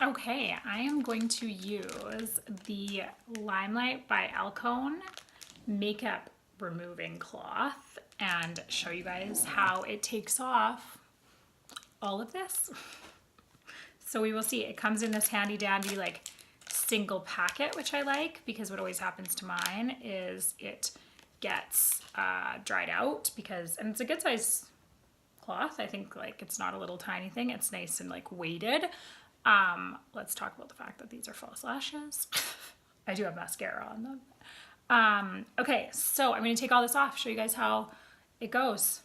Okay, I am going to use the LimeLight by Alcone Makeup Removing Cloth and show you guys how it takes off all of this. So we will see. It comes in this handy dandy like single packet, which I like because what always happens to mine is it gets dried out because, and it's a good size cloth. I think like it's not a little tiny thing. It's nice and like weighted. Let's talk about the fact that these are false lashes. I do have mascara on them. Okay, so I'm going to take all this off, show you guys how it goes.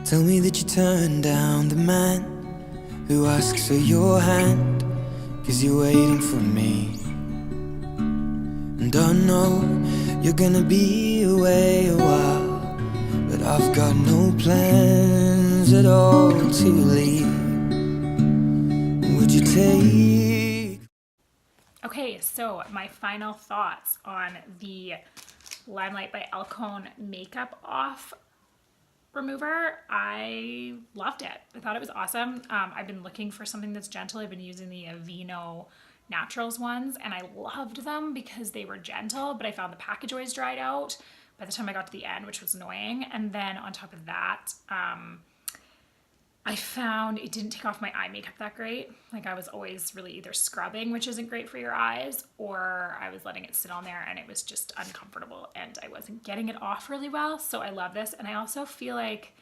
Tell me that you turned down the man who asks for your hand, 'cause you're waiting for me. And I know you're gonna be away a while, but I've got no plans at all to leave. Would you take... Okay, so my final thoughts on the LimeLight by Alcone Makeup Off Remover. I loved it. I thought it was awesome. I've been looking for something that's gentle. I've been using the Aveeno Naturals ones and I loved them because they were gentle, but I found the package always dried out by the time I got to the end, which was annoying. And then on top of that, I found it didn't take off my eye makeup that great. Like I was always really either scrubbing, which isn't great for your eyes, or I was letting it sit on there and it was just uncomfortable and I wasn't getting it off really well. So I love this. And I also feel like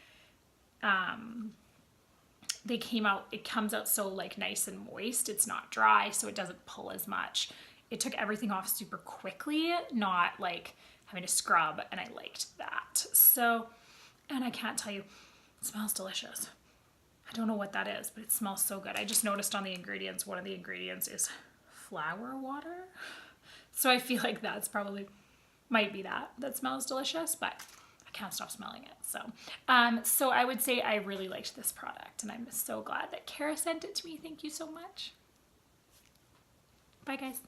it comes out so like nice and moist. It's not dry, so it doesn't pull as much. It took everything off super quickly, not like having to scrub, and I liked that. So, and I can't tell you, it smells delicious. I don't know what that is, but it smells so good. I just noticed on the ingredients, one of the ingredients is flower water. So I feel like that's probably, might be that smells delicious, but I can't stop smelling it. So I would say I really liked this product and I'm so glad that Kara sent it to me. Thank you so much. Bye guys.